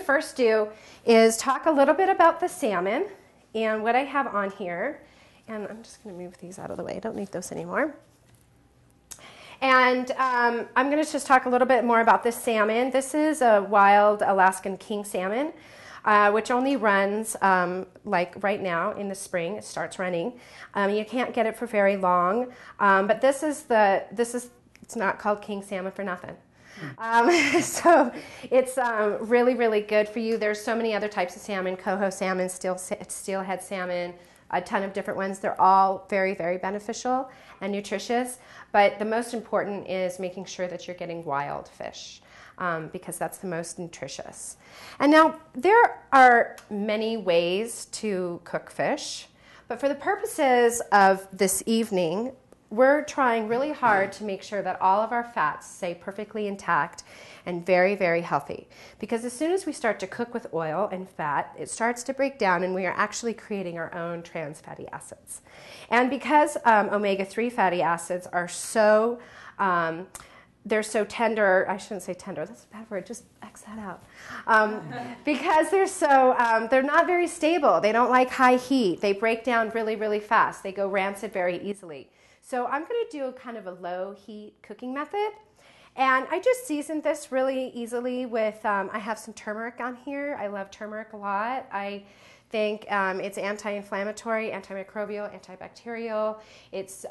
first do is talk a little bit about the salmon and what I have on here. And I'm just going to move these out of the way. I don't need those anymore. And I'm going to just talk a little bit more about this salmon. This is a wild Alaskan king salmon, which only runs like right now in the spring. It starts running. You can't get it for very long, but it's not called king salmon for nothing. So it's really, really good for you. There's so many other types of salmon: coho salmon, steelhead salmon, a ton of different ones. They're all very, very beneficial and nutritious. But the most important is making sure that you're getting wild fish, because that's the most nutritious. And now there are many ways to cook fish, but for the purposes of this evening, we're trying really hard to make sure that all of our fats stay perfectly intact and very, very healthy. Because as soon as we start to cook with oil and fat, it starts to break down and we are actually creating our own trans fatty acids. And because omega-3 fatty acids are so, they're so tender, I shouldn't say tender, that's a bad word, just X that out. Because they're not very stable. They don't like high heat. They break down really, really fast. They go rancid very easily. So I'm going to do kind of a low heat cooking method. And I just seasoned this really easily with, I have some turmeric on here. I love turmeric a lot. I think it's anti-inflammatory, antimicrobial, antibacterial. It's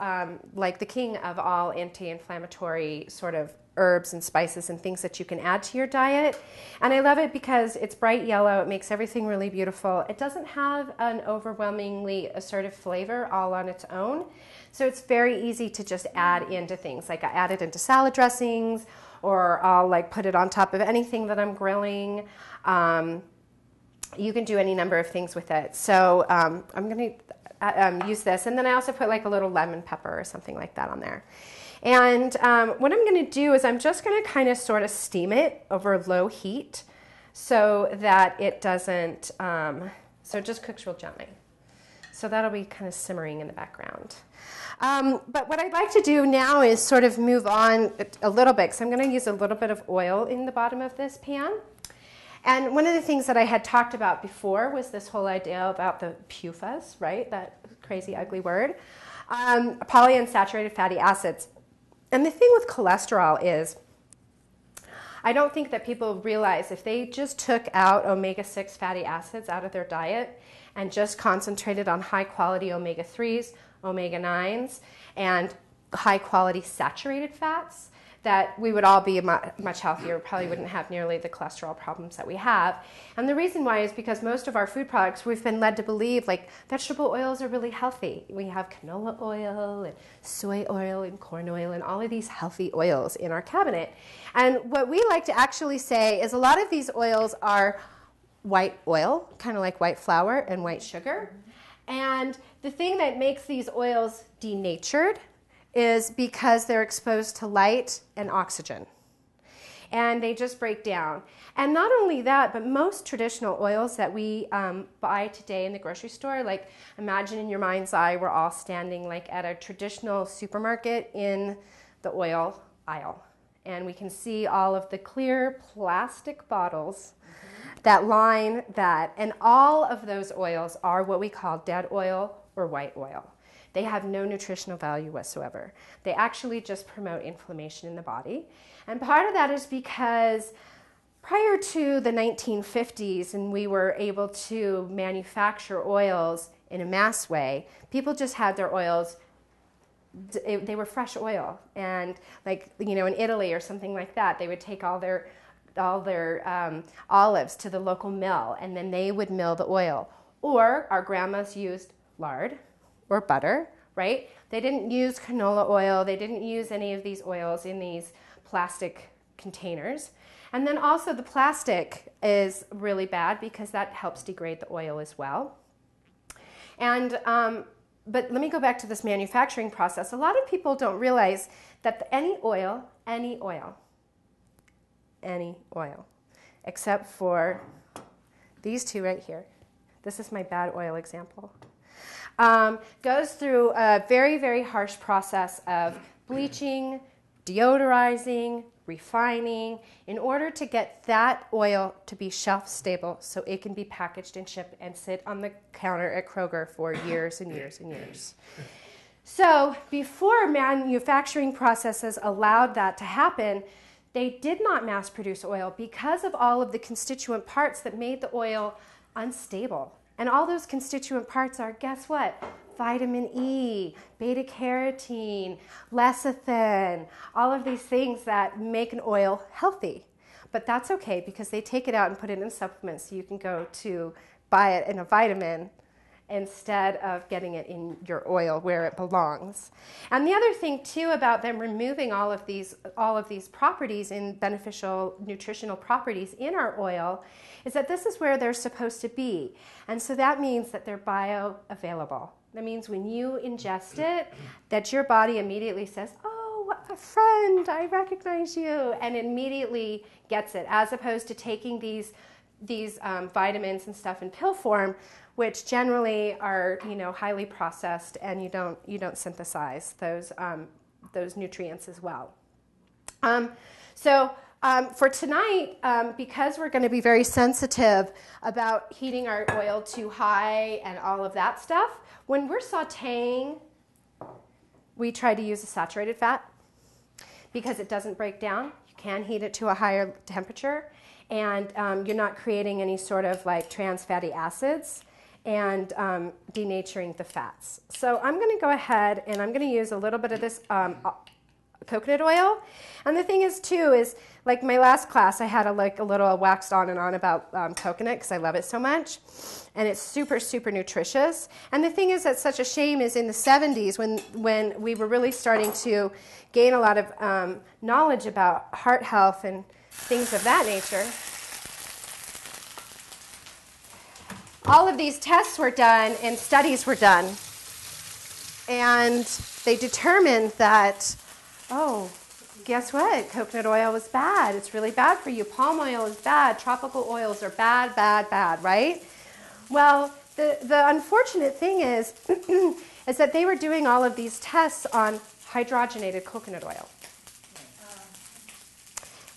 like the king of all anti-inflammatory sort of herbs and spices and things that you can add to your diet. And I love it because it's bright yellow. It makes everything really beautiful. It doesn't have an overwhelmingly assertive flavor all on its own. So it's very easy to just add into things. Like I add it into salad dressings, or I'll like put it on top of anything that I'm grilling. You can do any number of things with it. So I'm going to use this. And then I also put like a little lemon pepper or something like that on there. And what I'm going to do is I'm just going to kind of sort of steam it over low heat so that it doesn't, so it just cooks real gently. So that'll be kind of simmering in the background. But what I'd like to do now is sort of move on a little bit, because I'm going to use a little bit of oil in the bottom of this pan. And one of the things that I had talked about before was this whole idea about the PUFAs, right? That crazy, ugly word. Polyunsaturated fatty acids. And the thing with cholesterol is, I don't think that people realize if they just took out omega-6 fatty acids out of their diet and just concentrated on high-quality omega-3s, omega-9s, and high-quality saturated fats, that we would all be much healthier. Probably wouldn't have nearly the cholesterol problems that we have. And the reason why is because most of our food products, we've been led to believe like vegetable oils are really healthy. We have canola oil and soy oil and corn oil and all of these healthy oils in our cabinet. And what we like to actually say is a lot of these oils are white oil, kind of like white flour and white sugar. And the thing that makes these oils denatured is because they're exposed to light and oxygen. And they just break down. And not only that, but most traditional oils that we buy today in the grocery store, like imagine in your mind's eye, we're all standing like at a traditional supermarket in the oil aisle. And we can see all of the clear plastic bottles that line that. And all of those oils are what we call dead oil or white oil. They have no nutritional value whatsoever. They actually just promote inflammation in the body. And part of that is because prior to the 1950s, and we were able to manufacture oils in a mass way, people just had their oils, they were fresh oil. And like, you know, in Italy or something like that, they would take all their olives to the local mill, and then they would mill the oil. Or our grandmas used lard or butter, right? They didn't use canola oil. They didn't use any of these oils in these plastic containers. And then also the plastic is really bad because that helps degrade the oil as well. And but let me go back to this manufacturing process. A lot of people don't realize that any oil, except for these two right here. This is my bad oil example. Goes through a very, very harsh process of bleaching, deodorizing, refining, in order to get that oil to be shelf stable so it can be packaged and shipped and sit on the counter at Kroger for years and years and years. So before manufacturing processes allowed that to happen, they did not mass produce oil because of all of the constituent parts that made the oil unstable. And all those constituent parts are, guess what? Vitamin E, beta carotene, lecithin, all of these things that make an oil healthy. But that's okay because they take it out and put it in supplements so you can go to buy it in a vitamin instead of getting it in your oil where it belongs. And the other thing too about them removing all of these properties and beneficial nutritional properties in our oil is that this is where they're supposed to be. And so that means that they're bioavailable. That means when you ingest it, that your body immediately says, oh, a friend, I recognize you, and immediately gets it, as opposed to taking these vitamins and stuff in pill form, which generally are, highly processed, and you don't synthesize those nutrients as well. For tonight, because we're going to be very sensitive about heating our oil too high and all of that stuff, when we're sauteing, we try to use a saturated fat because it doesn't break down. You can heat it to a higher temperature, and you're not creating any sort of like trans fatty acids and denaturing the fats. So I'm going to go ahead and I'm going to use a little bit of this coconut oil. And the thing is too is, like my last class, I had a little waxed on and on about coconut because I love it so much, and it's super, super nutritious. And the thing is that's such a shame is in the 70s when we were really starting to gain a lot of knowledge about heart health and things of that nature, all of these tests were done and studies were done, and they determined that, oh, guess what? Coconut oil is bad. It's really bad for you. Palm oil is bad. Tropical oils are bad, bad, bad, right? Well, the unfortunate thing is, is that they were doing all of these tests on hydrogenated coconut oil.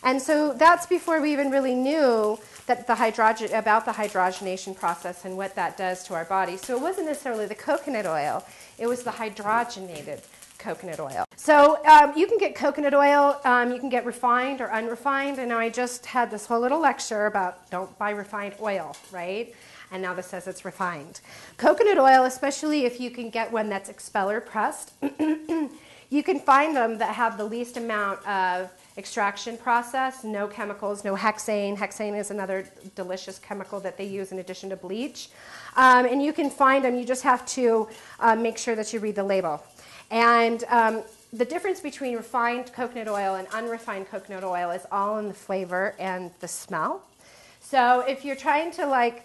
And so that's before we even really knew that about the hydrogenation process and what that does to our body. So it wasn't necessarily the coconut oil. It was the hydrogenated coconut oil. So you can get coconut oil, you can get refined or unrefined, and now I just had this whole little lecture about don't buy refined oil, right? And now this says it's refined. Coconut oil, especially if you can get one that's expeller pressed, you can find them that have the least amount of extraction process, no chemicals, no hexane. Hexane is another delicious chemical that they use in addition to bleach. And you can find them, you just have to make sure that you read the label. And the difference between refined coconut oil and unrefined coconut oil is all in the flavor and the smell. So if you're trying to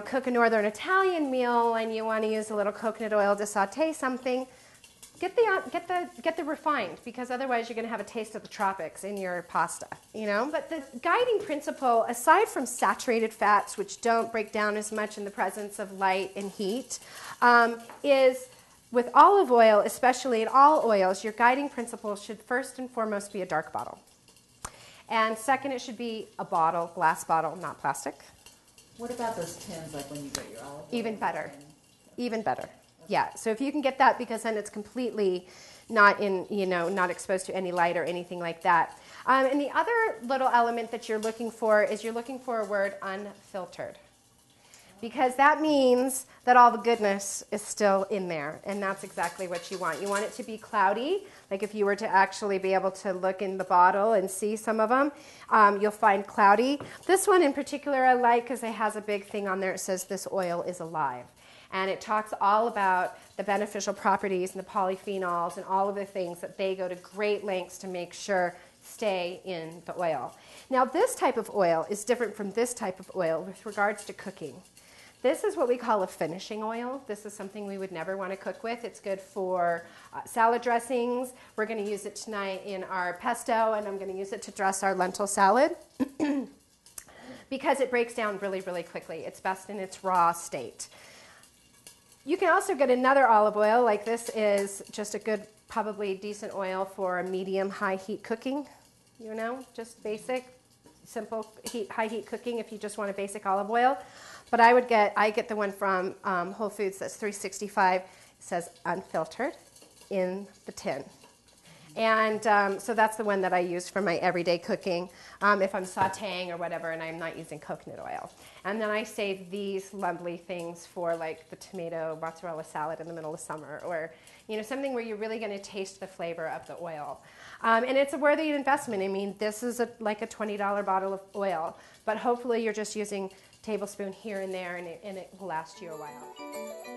cook a Northern Italian meal and you want to use a little coconut oil to saute something, get the refined, because otherwise you're going to have a taste of the tropics in your pasta, But the guiding principle, aside from saturated fats, which don't break down as much in the presence of light and heat, is with olive oil, especially in all oils, your guiding principle should first and foremost be a dark bottle. And second, it should be a bottle, glass bottle, not plastic. What about those tins, like when you get your olive oil? Even better. Even better. Yeah, so if you can get that, because then it's completely not not exposed to any light or anything like that. And the other little element that you're looking for is you're looking for a word unfiltered, because that means that all the goodness is still in there, and that's exactly what you want. You want it to be cloudy, like if you were to actually be able to look in the bottle and see some of them, you'll find cloudy. This one in particular I like because it has a big thing on there. It says this oil is alive. And it talks all about the beneficial properties and the polyphenols and all of the things that they go to great lengths to make sure stay in the oil. Now, this type of oil is different from this type of oil with regards to cooking. This is what we call a finishing oil. This is something we would never want to cook with. It's good for salad dressings. We're going to use it tonight in our pesto, and I'm going to use it to dress our lentil salad because it breaks down really, really quickly. It's best in its raw state. You can also get another olive oil, like this is just a good, probably decent oil for a medium high heat cooking. you know, just basic, simple high heat cooking if you just want a basic olive oil. But I get the one from Whole Foods that's $3.65. It says unfiltered in the tin. And so that's the one that I use for my everyday cooking if I'm sauteing or whatever and I'm not using coconut oil. And then I save these lovely things for like the tomato mozzarella salad in the middle of summer, or you know, something where you're really going to taste the flavor of the oil. And it's a worthy investment. I mean, this is like a $20 bottle of oil, but hopefully you're just using a tablespoon here and there, and it will last you a while.